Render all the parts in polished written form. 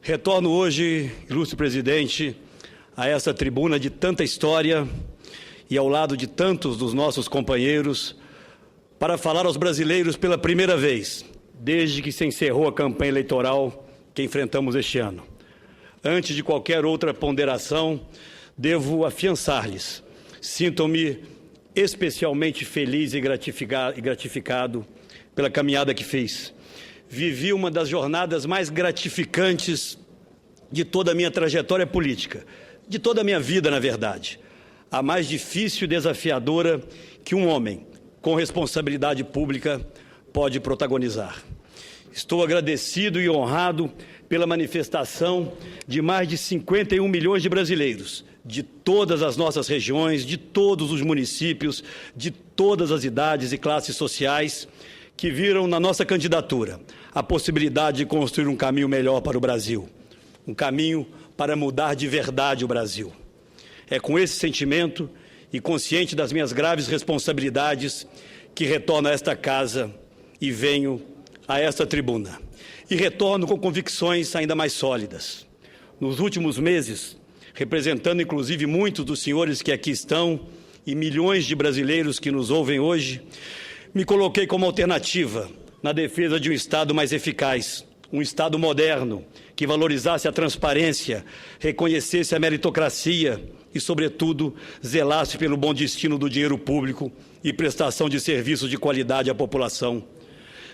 Retorno hoje, ilustre presidente, a essa tribuna de tanta história e ao lado de tantos dos nossos companheiros para falar aos brasileiros pela primeira vez, desde que se encerrou a campanha eleitoral que enfrentamos este ano. Antes de qualquer outra ponderação, devo afiançar-lhes: sinto-me especialmente feliz e gratificado pela caminhada que fiz. Vivi uma das jornadas mais gratificantes de toda a minha trajetória política, de toda a minha vida, na verdade. A mais difícil e desafiadora que um homem com responsabilidade pública pode protagonizar. Estou agradecido e honrado pela manifestação de mais de 51 milhões de brasileiros, de todas as nossas regiões, de todos os municípios, de todas as idades e classes sociais, que viram na nossa candidatura a possibilidade de construir um caminho melhor para o Brasil, um caminho para mudar de verdade o Brasil. É com esse sentimento e consciente das minhas graves responsabilidades que retorno a esta casa e venho a esta tribuna. E retorno com convicções ainda mais sólidas. Nos últimos meses, representando inclusive muitos dos senhores que aqui estão e milhões de brasileiros que nos ouvem hoje, me coloquei como alternativa na defesa de um Estado mais eficaz, um Estado moderno, que valorizasse a transparência, reconhecesse a meritocracia e, sobretudo, zelasse pelo bom destino do dinheiro público e prestação de serviços de qualidade à população.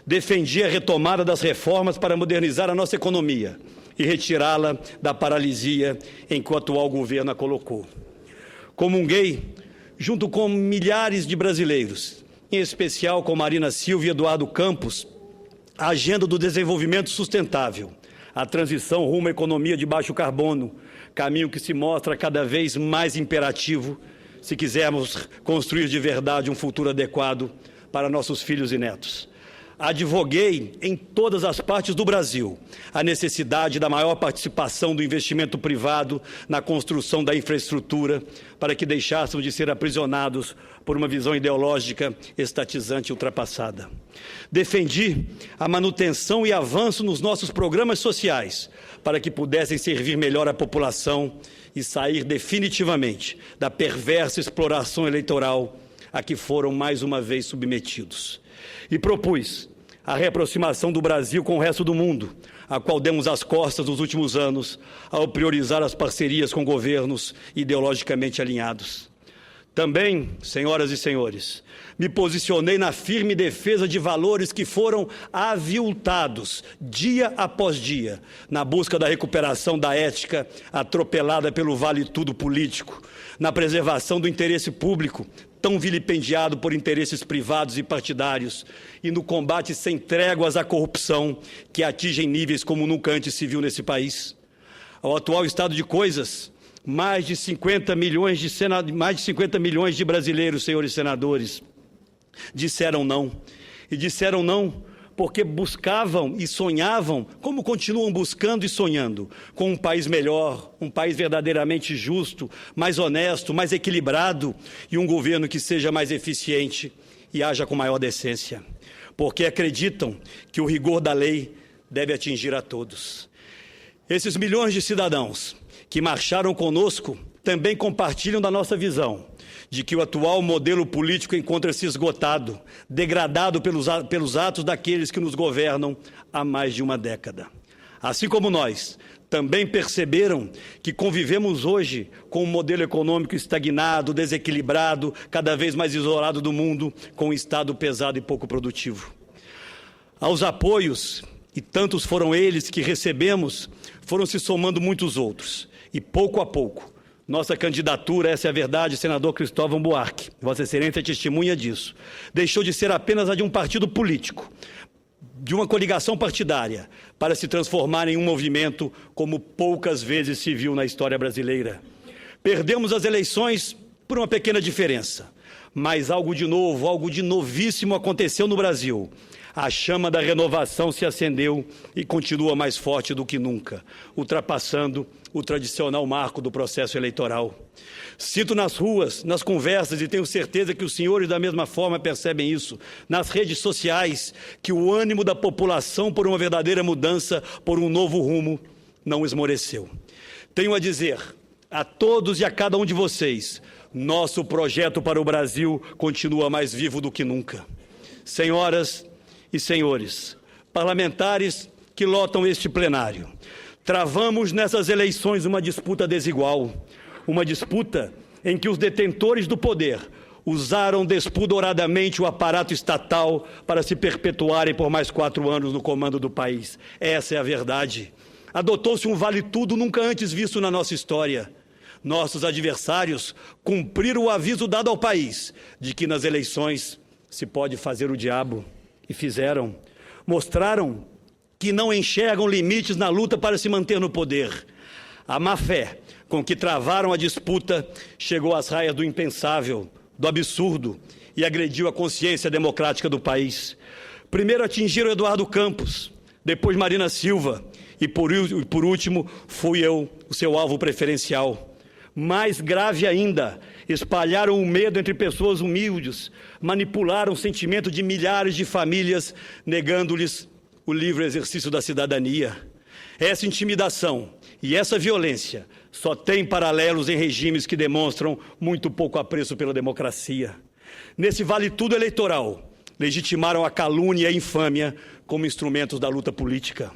Defendi a retomada das reformas para modernizar a nossa economia e retirá-la da paralisia em que o atual governo a colocou. Comunguei, junto com milhares de brasileiros, em especial com Marina Silva e Eduardo Campos, a agenda do desenvolvimento sustentável, a transição rumo à economia de baixo carbono, caminho que se mostra cada vez mais imperativo se quisermos construir de verdade um futuro adequado para nossos filhos e netos. Advoguei em todas as partes do Brasil a necessidade da maior participação do investimento privado na construção da infraestrutura para que deixássemos de ser aprisionados por uma visão ideológica estatizante e ultrapassada. Defendi a manutenção e avanço nos nossos programas sociais para que pudessem servir melhor à população e sair definitivamente da perversa exploração eleitoral a que foram mais uma vez submetidos. E propus a reaproximação do Brasil com o resto do mundo, a qual demos as costas nos últimos anos ao priorizar as parcerias com governos ideologicamente alinhados. Também, senhoras e senhores, me posicionei na firme defesa de valores que foram aviltados dia após dia, na busca da recuperação da ética atropelada pelo vale-tudo político, na preservação do interesse público, tão vilipendiado por interesses privados e partidários, e no combate sem tréguas à corrupção que atingem níveis como nunca antes se viu nesse país. Ao atual estado de coisas, mais de 50 milhões de brasileiros, senhores senadores, disseram não. E disseram não porque buscavam e sonhavam, como continuam buscando e sonhando, com um país melhor, um país verdadeiramente justo, mais honesto, mais equilibrado e um governo que seja mais eficiente e haja com maior decência. Porque acreditam que o rigor da lei deve atingir a todos. Esses milhões de cidadãos que marcharam conosco também compartilham da nossa visão de que o atual modelo político encontra-se esgotado, degradado pelos atos daqueles que nos governam há mais de uma década. Assim como nós, também perceberam que convivemos hoje com um modelo econômico estagnado, desequilibrado, cada vez mais isolado do mundo, com um Estado pesado e pouco produtivo. Aos apoios, e tantos foram eles que recebemos, foram se somando muitos outros, e pouco a pouco, nossa candidatura, essa é a verdade, senador Cristóvão Buarque, Vossa Excelência é testemunha disso, deixou de ser apenas a de um partido político, de uma coligação partidária, para se transformar em um movimento como poucas vezes se viu na história brasileira. Perdemos as eleições por uma pequena diferença, mas algo de novo, algo de novíssimo aconteceu no Brasil. A chama da renovação se acendeu e continua mais forte do que nunca, ultrapassando o tradicional marco do processo eleitoral. Sinto nas ruas, nas conversas, e tenho certeza que os senhores da mesma forma percebem isso, nas redes sociais, que o ânimo da população por uma verdadeira mudança, por um novo rumo, não esmoreceu. Tenho a dizer a todos e a cada um de vocês, nosso projeto para o Brasil continua mais vivo do que nunca. Senhoras e senhores, parlamentares que lotam este plenário, travamos nessas eleições uma disputa desigual, uma disputa em que os detentores do poder usaram despudoradamente o aparato estatal para se perpetuarem por mais 4 anos no comando do país. Essa é a verdade. Adotou-se um vale-tudo nunca antes visto na nossa história. Nossos adversários cumpriram o aviso dado ao país de que nas eleições se pode fazer o diabo. E fizeram. Mostraram que não enxergam limites na luta para se manter no poder. A má-fé com que travaram a disputa chegou às raias do impensável, do absurdo, e agrediu a consciência democrática do país. Primeiro atingiram Eduardo Campos, depois Marina Silva, e por último fui eu, o seu alvo preferencial. Mais grave ainda, espalharam o medo entre pessoas humildes, manipularam o sentimento de milhares de famílias, negando-lhes o livre exercício da cidadania. Essa intimidação e essa violência só tem paralelos em regimes que demonstram muito pouco apreço pela democracia. Nesse vale-tudo eleitoral, legitimaram a calúnia e a infâmia como instrumentos da luta política.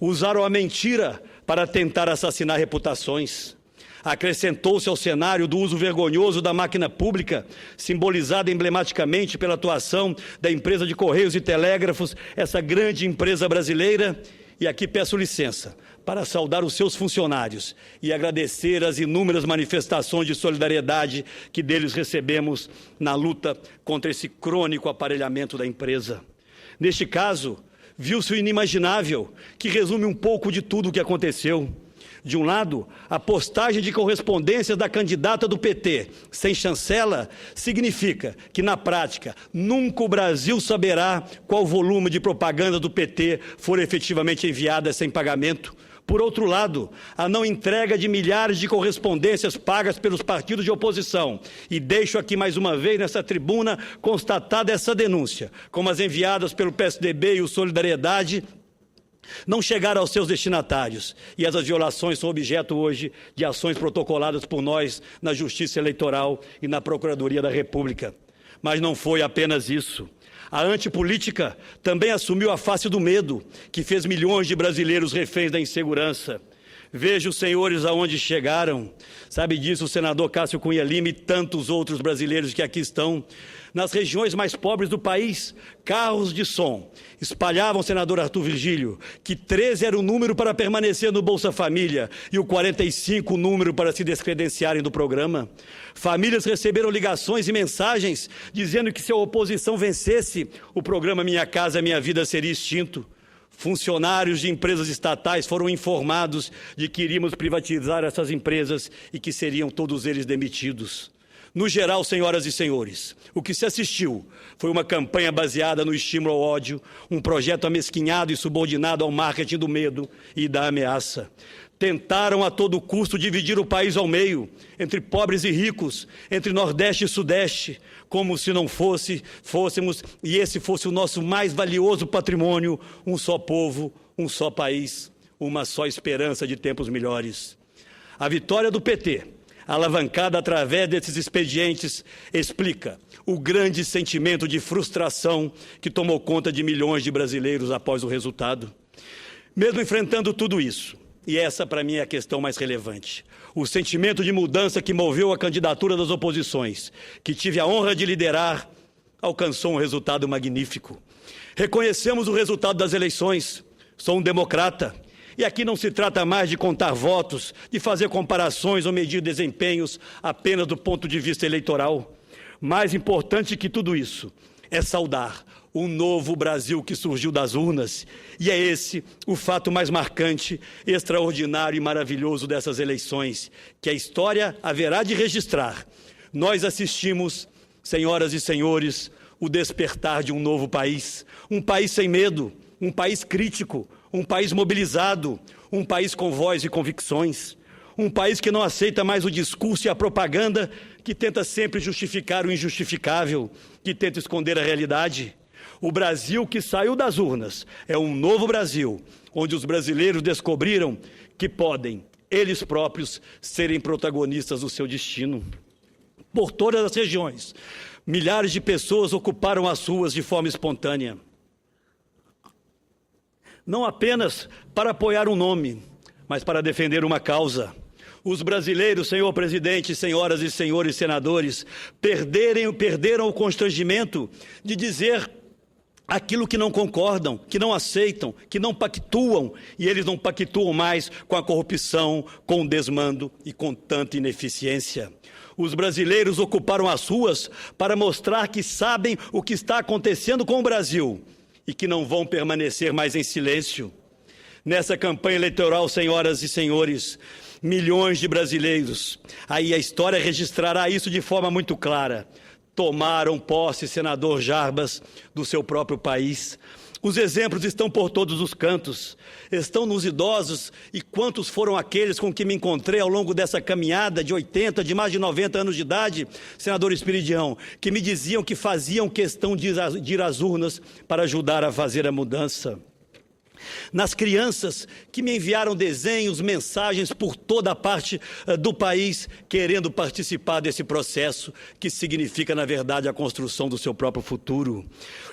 Usaram a mentira para tentar assassinar reputações. Acrescentou-se ao cenário do uso vergonhoso da máquina pública, simbolizada emblematicamente pela atuação da empresa de Correios e Telégrafos, essa grande empresa brasileira. E aqui peço licença para saudar os seus funcionários e agradecer as inúmeras manifestações de solidariedade que deles recebemos na luta contra esse crônico aparelhamento da empresa. Neste caso, viu-se o inimaginável, que resume um pouco de tudo o que aconteceu. De um lado, a postagem de correspondências da candidata do PT, sem chancela, significa que, na prática, nunca o Brasil saberá qual volume de propaganda do PT for efetivamente enviada sem pagamento. Por outro lado, a não entrega de milhares de correspondências pagas pelos partidos de oposição. E deixo aqui mais uma vez nessa tribuna constatada essa denúncia, como as enviadas pelo PSDB e o Solidariedade, não chegaram aos seus destinatários, e essas violações são objeto hoje de ações protocoladas por nós na Justiça Eleitoral e na Procuradoria da República. Mas não foi apenas isso. A antipolítica também assumiu a face do medo, que fez milhões de brasileiros reféns da insegurança. Veja os senhores aonde chegaram. Sabe disso o senador Cássio Cunha Lima e tantos outros brasileiros que aqui estão. Nas regiões mais pobres do país, carros de som espalhavam, senador Arthur Virgílio, que 13 era o número para permanecer no Bolsa Família e o 45 o número para se descredenciarem do programa. Famílias receberam ligações e mensagens dizendo que se a oposição vencesse, o programa Minha Casa Minha Vida seria extinto. Funcionários de empresas estatais foram informados de que iríamos privatizar essas empresas e que seriam todos eles demitidos. No geral, senhoras e senhores, o que se assistiu foi uma campanha baseada no estímulo ao ódio, um projeto amesquinhado e subordinado ao marketing do medo e da ameaça. Tentaram a todo custo dividir o país ao meio, entre pobres e ricos, entre Nordeste e Sudeste, como se não fôssemos, e esse fosse o nosso mais valioso patrimônio, um só povo, um só país, uma só esperança de tempos melhores. A vitória do PT, alavancada através desses expedientes, explica o grande sentimento de frustração que tomou conta de milhões de brasileiros após o resultado. Mesmo enfrentando tudo isso, e essa para mim é a questão mais relevante, o sentimento de mudança que moveu a candidatura das oposições, que tive a honra de liderar, alcançou um resultado magnífico. Reconhecemos o resultado das eleições, sou um democrata, e aqui não se trata mais de contar votos, de fazer comparações ou medir desempenhos apenas do ponto de vista eleitoral. Mais importante que tudo isso é saudar o novo Brasil que surgiu das urnas. E é esse o fato mais marcante, extraordinário e maravilhoso dessas eleições, que a história haverá de registrar. Nós assistimos, senhoras e senhores, o despertar de um novo país. Um país sem medo, um país crítico, um país mobilizado, um país com voz e convicções, um país que não aceita mais o discurso e a propaganda, que tenta sempre justificar o injustificável, que tenta esconder a realidade. O Brasil que saiu das urnas é um novo Brasil, onde os brasileiros descobriram que podem, eles próprios, serem protagonistas do seu destino. Por todas as regiões, milhares de pessoas ocuparam as ruas de forma espontânea. Não apenas para apoiar um nome, mas para defender uma causa. Os brasileiros, senhor presidente, senhoras e senhores senadores, perderam o constrangimento de dizer aquilo que não concordam, que não aceitam, que não pactuam, e eles não pactuam mais com a corrupção, com o desmando e com tanta ineficiência. Os brasileiros ocuparam as ruas para mostrar que sabem o que está acontecendo com o Brasil e que não vão permanecer mais em silêncio. Nessa campanha eleitoral, senhoras e senhores, milhões de brasileiros, aí a história registrará isso de forma muito clara, tomaram posse, senador Jarbas, do seu próprio país. Os exemplos estão por todos os cantos, estão nos idosos, e quantos foram aqueles com que me encontrei ao longo dessa caminhada de 80, de mais de 90 anos de idade, senador Espiridião, que me diziam que faziam questão de ir às urnas para ajudar a fazer a mudança. Nas crianças que me enviaram desenhos, mensagens por toda a parte do país, querendo participar desse processo, que significa, na verdade, a construção do seu próprio futuro.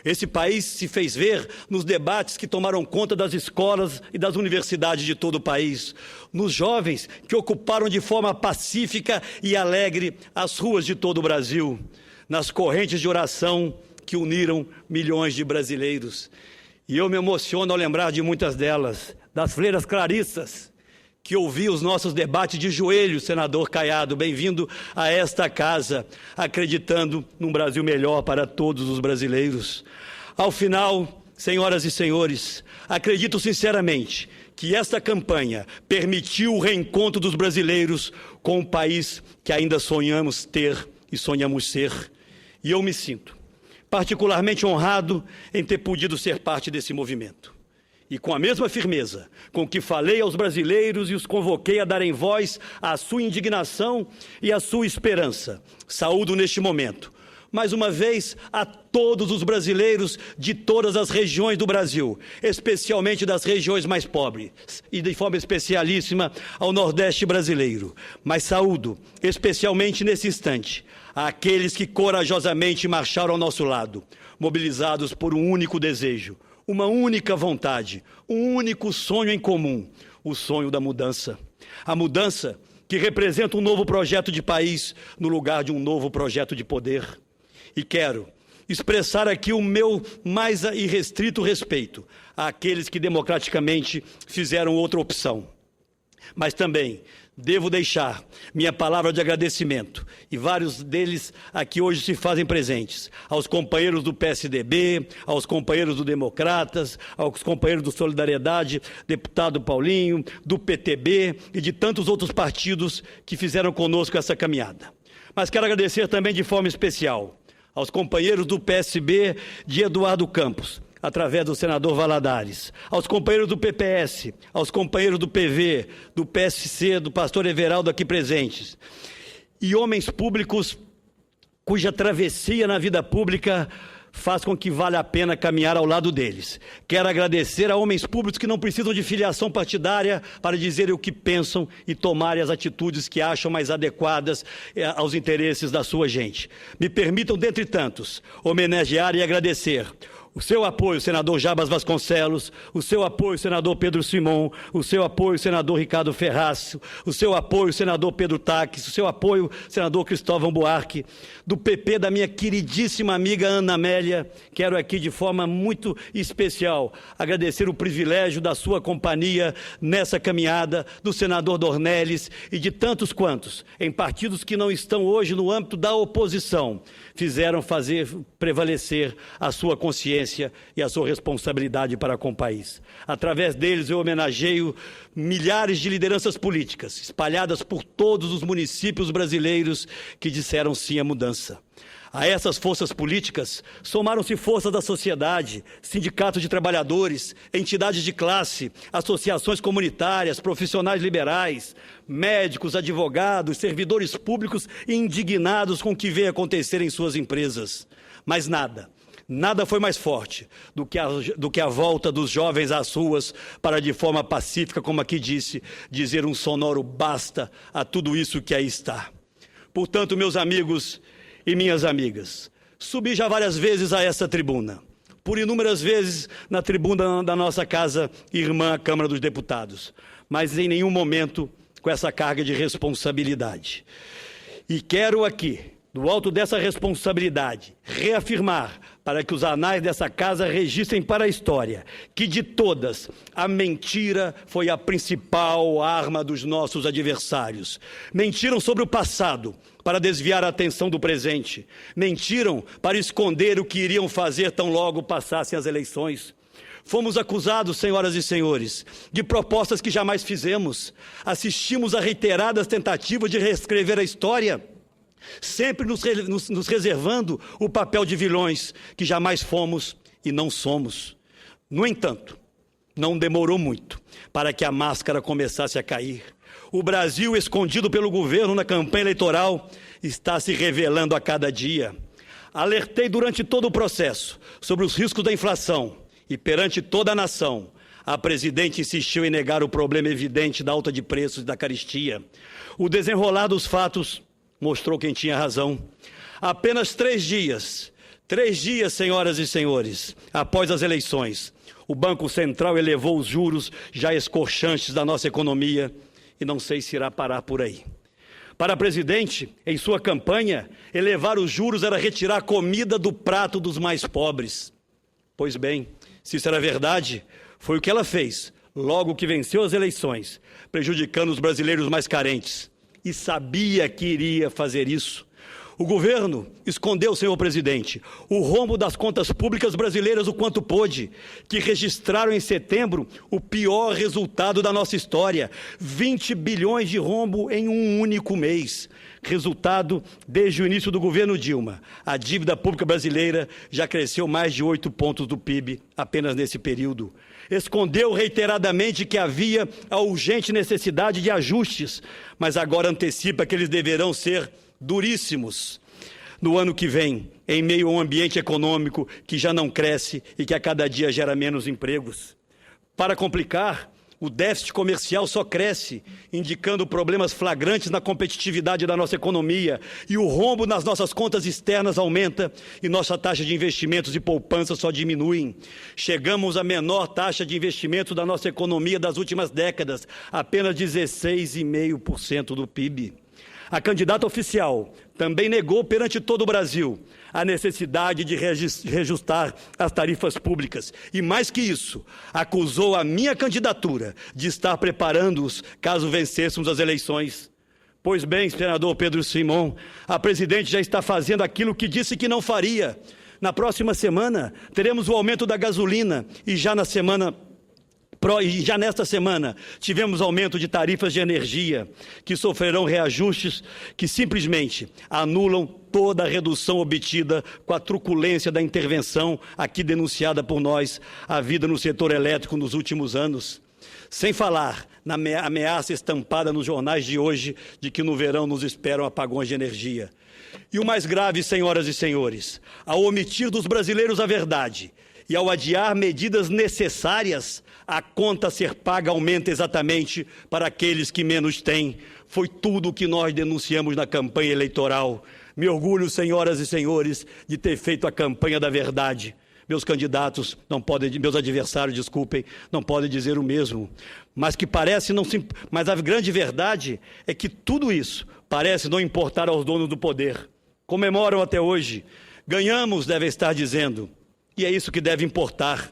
Esse país se fez ver nos debates que tomaram conta das escolas e das universidades de todo o país, nos jovens que ocuparam de forma pacífica e alegre as ruas de todo o Brasil, nas correntes de oração que uniram milhões de brasileiros. E eu me emociono ao lembrar de muitas delas, das freiras clarissas, que ouvi os nossos debates de joelhos, senador Caiado, bem-vindo a esta casa, acreditando num Brasil melhor para todos os brasileiros. Ao final, senhoras e senhores, acredito sinceramente que esta campanha permitiu o reencontro dos brasileiros com o país que ainda sonhamos ter e sonhamos ser. E eu me sinto particularmente honrado em ter podido ser parte desse movimento. E com a mesma firmeza com que falei aos brasileiros e os convoquei a darem voz à sua indignação e à sua esperança, saúdo neste momento, mais uma vez, a todos os brasileiros de todas as regiões do Brasil, especialmente das regiões mais pobres, e de forma especialíssima ao Nordeste brasileiro. Mas saúdo, especialmente nesse instante, àqueles que corajosamente marcharam ao nosso lado, mobilizados por um único desejo, uma única vontade, um único sonho em comum, o sonho da mudança. A mudança que representa um novo projeto de país no lugar de um novo projeto de poder. E quero expressar aqui o meu mais irrestrito respeito àqueles que democraticamente fizeram outra opção. Mas também devo deixar minha palavra de agradecimento, e vários deles aqui hoje se fazem presentes, aos companheiros do PSDB, aos companheiros do Democratas, aos companheiros do Solidariedade, deputado Paulinho, do PTB e de tantos outros partidos que fizeram conosco essa caminhada. Mas quero agradecer também de forma especial aos companheiros do PSB de Eduardo Campos, através do senador Valadares, aos companheiros do PPS, aos companheiros do PV, do PSC, do pastor Everaldo aqui presentes, e homens públicos cuja travessia na vida pública faz com que valha a pena caminhar ao lado deles. Quero agradecer a homens públicos que não precisam de filiação partidária para dizerem o que pensam e tomarem as atitudes que acham mais adequadas aos interesses da sua gente. Me permitam, dentre tantos, homenagear e agradecer o seu apoio, senador Jarbas Vasconcelos, o seu apoio, senador Pedro Simon, o seu apoio, senador Ricardo Ferraz, o seu apoio, senador Pedro Taques, o seu apoio, senador Cristóvão Buarque, do PP da minha queridíssima amiga Ana Amélia. Quero aqui de forma muito especial agradecer o privilégio da sua companhia nessa caminhada, do senador Dornelles e de tantos quantos, em partidos que não estão hoje no âmbito da oposição, fizeram fazer prevalecer a sua consciência e a sua responsabilidade para com o país. Através deles eu homenageio milhares de lideranças políticas espalhadas por todos os municípios brasileiros que disseram sim à mudança. A essas forças políticas somaram-se forças da sociedade, sindicatos de trabalhadores, entidades de classe, associações comunitárias, profissionais liberais, médicos, advogados, servidores públicos indignados com o que vem acontecer em suas empresas. Mas nada Nada foi mais forte do que a volta dos jovens às ruas para, de forma pacífica, como aqui disse, dizer um sonoro basta a tudo isso que aí está. Portanto, meus amigos e minhas amigas, subi já várias vezes a essa tribuna, por inúmeras vezes na tribuna da nossa casa irmã, a Câmara dos Deputados, mas em nenhum momento com essa carga de responsabilidade. E quero aqui, do alto dessa responsabilidade, reafirmar para que os anais dessa casa registrem para a história que, de todas, a mentira foi a principal arma dos nossos adversários. Mentiram sobre o passado para desviar a atenção do presente. Mentiram para esconder o que iriam fazer tão logo passassem as eleições. Fomos acusados, senhoras e senhores, de propostas que jamais fizemos. Assistimos a reiteradas tentativas de reescrever a história, sempre nos reservando o papel de vilões que jamais fomos e não somos. No entanto, não demorou muito para que a máscara começasse a cair. O Brasil, escondido pelo governo na campanha eleitoral, está se revelando a cada dia. Alertei durante todo o processo sobre os riscos da inflação e, perante toda a nação, a presidente insistiu em negar o problema evidente da alta de preços e da carestia. O desenrolar dos fatos mostrou quem tinha razão. Apenas 3 dias, senhoras e senhores, após as eleições, o Banco Central elevou os juros já escorchantes da nossa economia e não sei se irá parar por aí. Para a presidente, em sua campanha, elevar os juros era retirar a comida do prato dos mais pobres. Pois bem, se isso era verdade, foi o que ela fez, logo que venceu as eleições, prejudicando os brasileiros mais carentes. E sabia que iria fazer isso. O governo escondeu, senhor presidente, o rombo das contas públicas brasileiras o quanto pôde, que registraram em setembro o pior resultado da nossa história, 20 bilhões de rombo em um único mês. Resultado, desde o início do governo Dilma, a dívida pública brasileira já cresceu mais de 8 pontos do PIB apenas nesse período. Escondeu reiteradamente que havia a urgente necessidade de ajustes, mas agora antecipa que eles deverão ser duríssimos no ano que vem, em meio a um ambiente econômico que já não cresce e que a cada dia gera menos empregos. Para complicar, o déficit comercial só cresce, indicando problemas flagrantes na competitividade da nossa economia, e o rombo nas nossas contas externas aumenta e nossa taxa de investimentos e poupança só diminuem. Chegamos à menor taxa de investimentos da nossa economia das últimas décadas, apenas 16,5% do PIB. A candidata oficial também negou perante todo o Brasil a necessidade de reajustar as tarifas públicas. E mais que isso, acusou a minha candidatura de estar preparando-os caso vencêssemos as eleições. Pois bem, senador Pedro Simon, a presidente já está fazendo aquilo que disse que não faria. Na próxima semana, teremos o aumento da gasolina e já nesta semana tivemos aumento de tarifas de energia, que sofrerão reajustes que simplesmente anulam toda a redução obtida com a truculência da intervenção aqui denunciada por nós, a vida no setor elétrico nos últimos anos. Sem falar na ameaça estampada nos jornais de hoje de que no verão nos esperam apagões de energia. E o mais grave, senhoras e senhores, ao omitir dos brasileiros a verdade e ao adiar medidas necessárias, a conta a ser paga aumenta exatamente para aqueles que menos têm. Foi tudo o que nós denunciamos na campanha eleitoral. Me orgulho, senhoras e senhores, de ter feito a campanha da verdade. Meus candidatos não podem, meus adversários, desculpem, não podem dizer o mesmo. Mas a grande verdade é que tudo isso parece não importar aos donos do poder. Comemoram até hoje. Ganhamos, devem estar dizendo. E é isso que deve importar.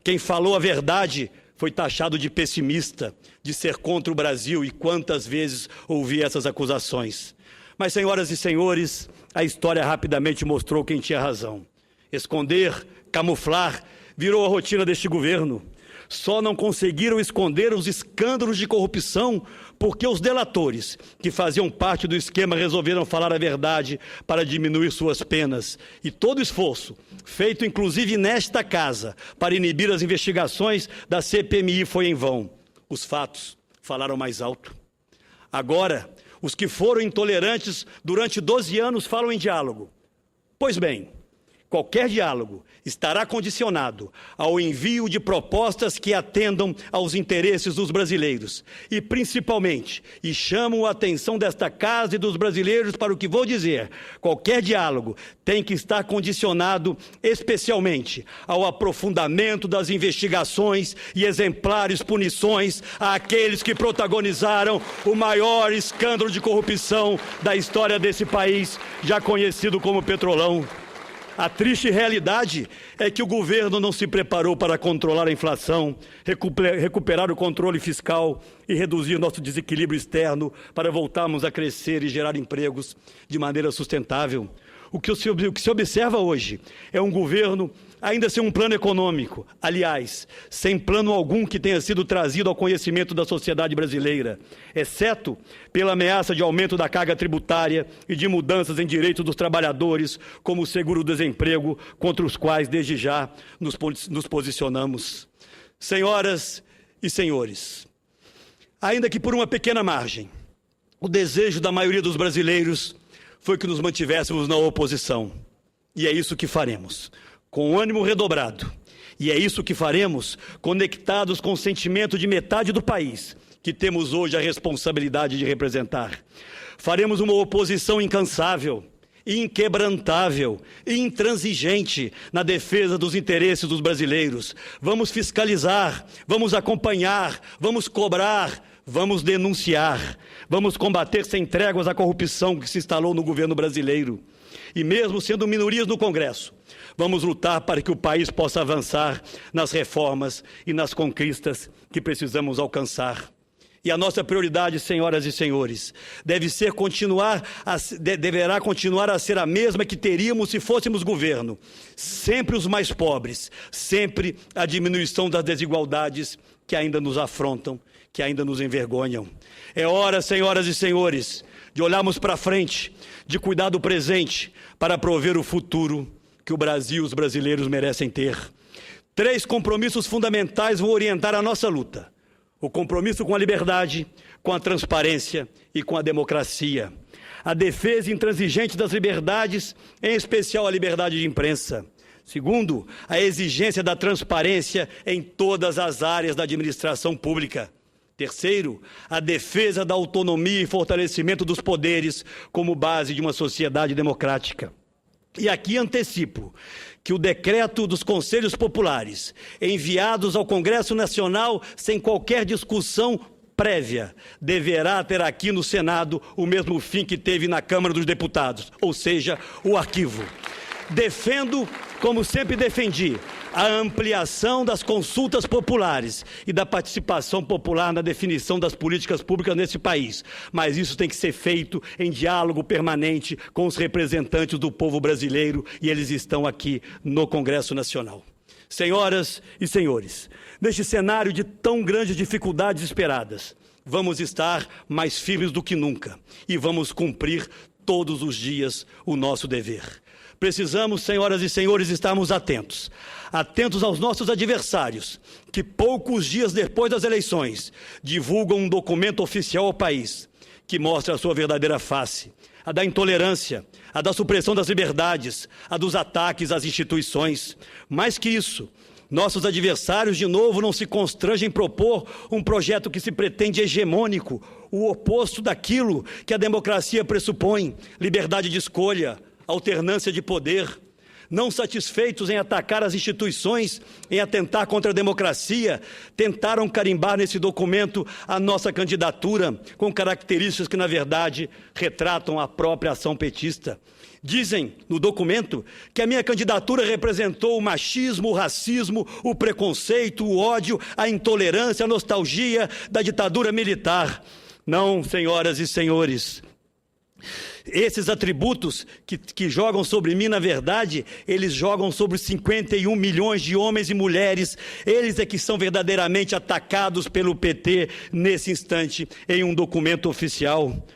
Quem falou a verdade foi taxado de pessimista, de ser contra o Brasil, e quantas vezes ouvi essas acusações. Mas, senhoras e senhores, a história rapidamente mostrou quem tinha razão. Esconder, camuflar, virou a rotina deste governo. Só não conseguiram esconder os escândalos de corrupção porque os delatores, que faziam parte do esquema, resolveram falar a verdade para diminuir suas penas. E todo esforço, feito inclusive nesta casa, para inibir as investigações da CPMI foi em vão. Os fatos falaram mais alto. Agora, os que foram intolerantes durante 12 anos falam em diálogo. Pois bem, Qualquer diálogo estará condicionado ao envio de propostas que atendam aos interesses dos brasileiros e, principalmente, e chamo a atenção desta casa e dos brasileiros para o que vou dizer, qualquer diálogo tem que estar condicionado especialmente ao aprofundamento das investigações e exemplares punições àqueles que protagonizaram o maior escândalo de corrupção da história desse país, já conhecido como Petrolão. A triste realidade é que o governo não se preparou para controlar a inflação, recuperar o controle fiscal e reduzir nosso desequilíbrio externo para voltarmos a crescer e gerar empregos de maneira sustentável. O que se observa hoje é um governo ainda sem um plano econômico, aliás, sem plano algum que tenha sido trazido ao conhecimento da sociedade brasileira, exceto pela ameaça de aumento da carga tributária e de mudanças em direitos dos trabalhadores, como o seguro-desemprego, contra os quais, desde já, nos posicionamos. Senhoras e senhores, ainda que por uma pequena margem, o desejo da maioria dos brasileiros foi que nos mantivéssemos na oposição. E é isso que faremos, com ânimo redobrado. E é isso que faremos, conectados com o sentimento de metade do país, que temos hoje a responsabilidade de representar. Faremos uma oposição incansável, inquebrantável e intransigente na defesa dos interesses dos brasileiros. Vamos fiscalizar, vamos acompanhar, vamos cobrar, vamos denunciar, vamos combater sem tréguas a corrupção que se instalou no governo brasileiro. E mesmo sendo minorias no Congresso, vamos lutar para que o país possa avançar nas reformas e nas conquistas que precisamos alcançar. E a nossa prioridade, senhoras e senhores, deverá continuar a ser a mesma que teríamos se fôssemos governo. Sempre os mais pobres, sempre a diminuição das desigualdades que ainda nos afrontam, que ainda nos envergonham. É hora, senhoras e senhores, de olharmos para frente, de cuidar do presente, para prover o futuro que o Brasil e os brasileiros merecem ter. 3 compromissos fundamentais vão orientar a nossa luta. O compromisso com a liberdade, com a transparência e com a democracia. A defesa intransigente das liberdades, em especial a liberdade de imprensa. Segundo, a exigência da transparência em todas as áreas da administração pública. Terceiro, a defesa da autonomia e fortalecimento dos poderes como base de uma sociedade democrática. E aqui antecipo que o decreto dos Conselhos Populares, enviados ao Congresso Nacional sem qualquer discussão prévia, deverá ter aqui no Senado o mesmo fim que teve na Câmara dos Deputados, ou seja, o arquivo. Defendo, como sempre defendi, a ampliação das consultas populares e da participação popular na definição das políticas públicas nesse país. Mas isso tem que ser feito em diálogo permanente com os representantes do povo brasileiro e eles estão aqui no Congresso Nacional. Senhoras e senhores, neste cenário de tão grandes dificuldades esperadas, vamos estar mais firmes do que nunca e vamos cumprir todos os dias o nosso dever. Precisamos, senhoras e senhores, estarmos atentos aos nossos adversários, que poucos dias depois das eleições divulgam um documento oficial ao país, que mostra a sua verdadeira face, a da intolerância, a da supressão das liberdades, a dos ataques às instituições. Mais que isso, nossos adversários, de novo, não se constrangem em propor um projeto que se pretende hegemônico, o oposto daquilo que a democracia pressupõe, liberdade de escolha, alternância de poder. Não satisfeitos em atacar as instituições, em atentar contra a democracia, tentaram carimbar nesse documento a nossa candidatura com características que, na verdade, retratam a própria ação petista. Dizem no documento que a minha candidatura representou o machismo, o racismo, o preconceito, o ódio, a intolerância, a nostalgia da ditadura militar. Não, senhoras e senhores. Esses atributos que jogam sobre mim, na verdade, eles jogam sobre 51 milhões de homens e mulheres. Eles é que são verdadeiramente atacados pelo PT nesse instante, em um documento oficial.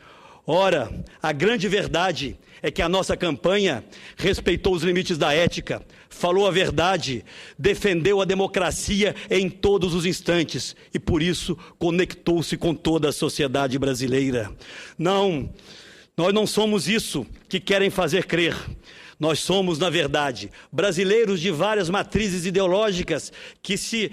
Ora, a grande verdade é que a nossa campanha respeitou os limites da ética, falou a verdade, defendeu a democracia em todos os instantes e, por isso, conectou-se com toda a sociedade brasileira. Nós não somos isso que querem fazer crer. Nós somos, na verdade, brasileiros de várias matrizes ideológicas que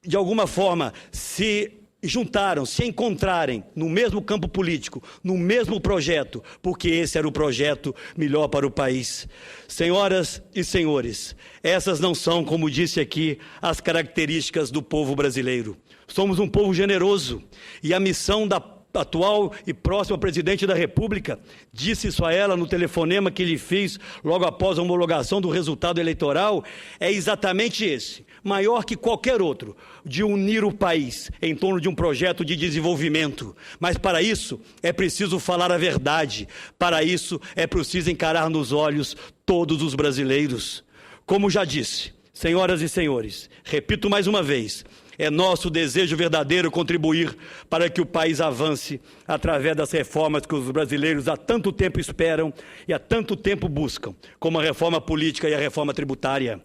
de alguma forma, se juntaram, se encontrarem no mesmo campo político, no mesmo projeto, porque esse era o projeto melhor para o país. Senhoras e senhores, essas não são, como disse aqui, as características do povo brasileiro. Somos um povo generoso e a missão da atual e próxima presidente da República, disse isso a ela no telefonema que lhe fiz logo após a homologação do resultado eleitoral, é exatamente esse, maior que qualquer outro, de unir o país em torno de um projeto de desenvolvimento. Mas para isso é preciso falar a verdade, para isso é preciso encarar nos olhos todos os brasileiros. Como já disse, senhoras e senhores, repito mais uma vez, é nosso desejo verdadeiro contribuir para que o país avance através das reformas que os brasileiros há tanto tempo esperam e há tanto tempo buscam, como a reforma política e a reforma tributária.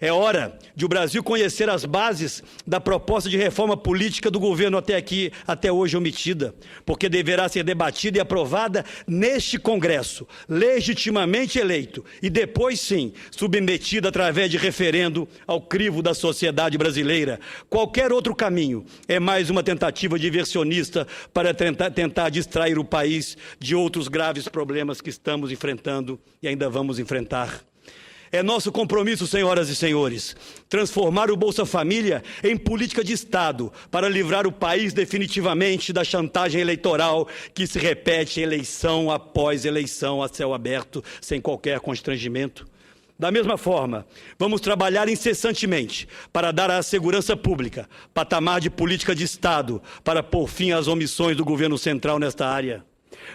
É hora de o Brasil conhecer as bases da proposta de reforma política do governo até hoje omitida, porque deverá ser debatida e aprovada neste Congresso, legitimamente eleito, e depois, sim, submetida através de referendo ao crivo da sociedade brasileira. Qualquer outro caminho é mais uma tentativa diversionista para tentar distrair o país de outros graves problemas que estamos enfrentando e ainda vamos enfrentar. É nosso compromisso, senhoras e senhores, transformar o Bolsa Família em política de Estado para livrar o país definitivamente da chantagem eleitoral que se repete eleição após eleição a céu aberto, sem qualquer constrangimento. Da mesma forma, vamos trabalhar incessantemente para dar à segurança pública patamar de política de Estado para pôr fim às omissões do governo central nesta área.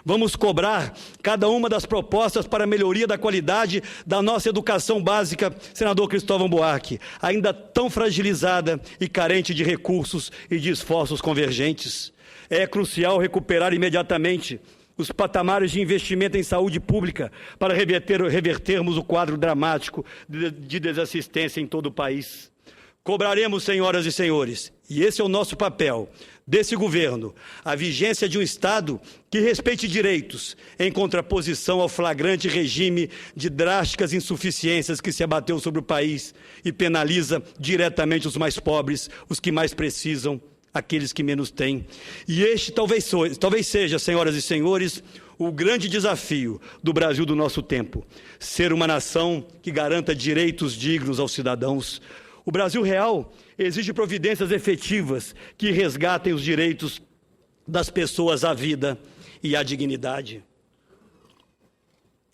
Vamos cobrar cada uma das propostas para a melhoria da qualidade da nossa educação básica, senador Cristóvão Buarque, ainda tão fragilizada e carente de recursos e de esforços convergentes. É crucial recuperar imediatamente os patamares de investimento em saúde pública para revertermos o quadro dramático de desassistência em todo o país. Cobraremos, senhoras e senhores, e esse é o nosso papel, desse governo, a vigência de um Estado que respeite direitos, em contraposição ao flagrante regime de drásticas insuficiências que se abateu sobre o país e penaliza diretamente os mais pobres, os que mais precisam, aqueles que menos têm. E este talvez seja, senhoras e senhores, o grande desafio do Brasil do nosso tempo, ser uma nação que garanta direitos dignos aos cidadãos. O Brasil real exige providências efetivas que resgatem os direitos das pessoas à vida e à dignidade.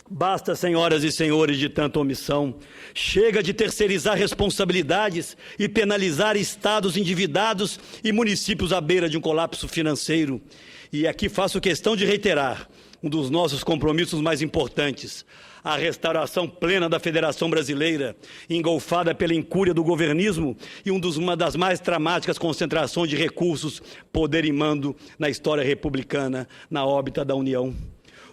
Basta, senhoras e senhores, de tanta omissão. Chega de terceirizar responsabilidades e penalizar estados endividados e municípios à beira de um colapso financeiro. E aqui faço questão de reiterar um dos nossos compromissos mais importantes, a restauração plena da Federação Brasileira, engolfada pela incúria do governismo e uma das mais dramáticas concentrações de recursos, poder e mando na história republicana, na órbita da União.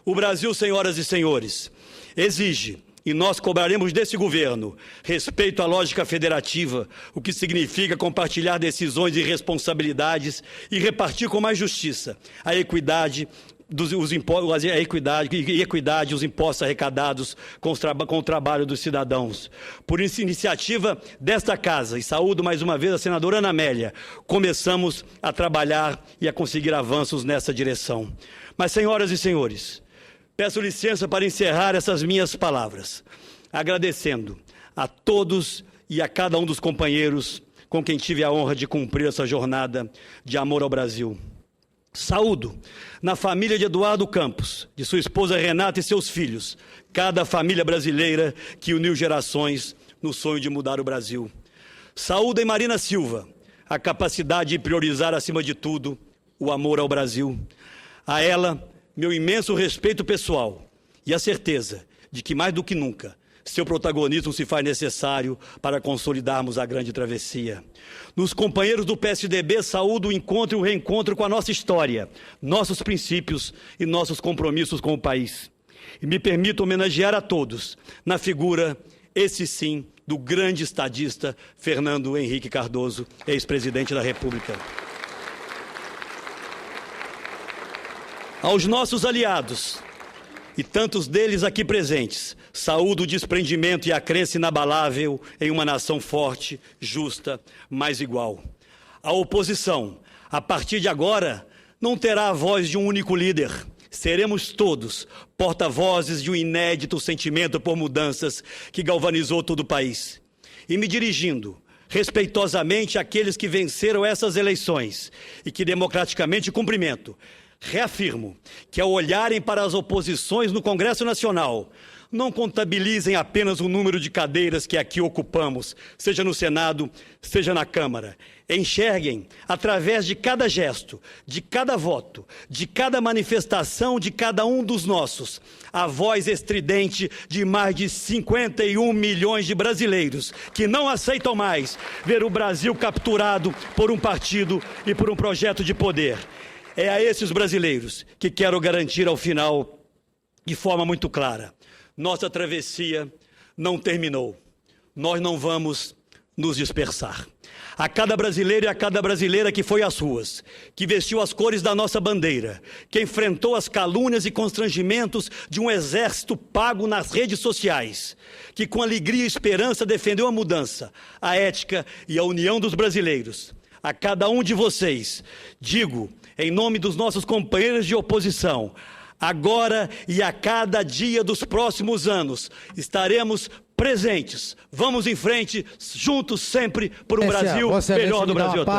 O Brasil, senhoras e senhores, exige, e nós cobraremos desse governo, respeito à lógica federativa, o que significa compartilhar decisões e responsabilidades e repartir com mais justiça a equidade os impostos arrecadados com o trabalho dos cidadãos. Por iniciativa desta casa, e saúdo mais uma vez a senadora Ana Amélia, começamos a trabalhar e a conseguir avanços nessa direção. Mas, senhoras e senhores, peço licença para encerrar essas minhas palavras, agradecendo a todos e a cada um dos companheiros com quem tive a honra de cumprir essa jornada de amor ao Brasil. Saúdo na família de Eduardo Campos, de sua esposa Renata e seus filhos, cada família brasileira que uniu gerações no sonho de mudar o Brasil. Saúdo em Marina Silva, a capacidade de priorizar acima de tudo o amor ao Brasil. A ela, meu imenso respeito pessoal e a certeza de que mais do que nunca seu protagonismo se faz necessário para consolidarmos a grande travessia. Nos companheiros do PSDB, saúdo o encontro e o reencontro com a nossa história, nossos princípios e nossos compromissos com o país. E me permito homenagear a todos na figura, esse sim, do grande estadista Fernando Henrique Cardoso, ex-presidente da República. Aos nossos aliados, e tantos deles aqui presentes, saúdo o desprendimento e a crença inabalável em uma nação forte, justa, mais igual. A oposição, a partir de agora, não terá a voz de um único líder. Seremos todos porta-vozes de um inédito sentimento por mudanças que galvanizou todo o país. E me dirigindo respeitosamente àqueles que venceram essas eleições e que democraticamente cumprimento, reafirmo que, ao olharem para as oposições no Congresso Nacional, não contabilizem apenas o número de cadeiras que aqui ocupamos, seja no Senado, seja na Câmara. Enxerguem, através de cada gesto, de cada voto, de cada manifestação de cada um dos nossos, a voz estridente de mais de 51 milhões de brasileiros que não aceitam mais ver o Brasil capturado por um partido e por um projeto de poder. É a esses brasileiros que quero garantir ao final, de forma muito clara: nossa travessia não terminou. Nós não vamos nos dispersar. A cada brasileiro e a cada brasileira que foi às ruas, que vestiu as cores da nossa bandeira, que enfrentou as calúnias e constrangimentos de um exército pago nas redes sociais, que com alegria e esperança defendeu a mudança, a ética e a união dos brasileiros. A cada um de vocês, digo, em nome dos nossos companheiros de oposição, agora e a cada dia dos próximos anos, estaremos presentes. Vamos em frente, juntos sempre, por um Brasil melhor do Brasil atual.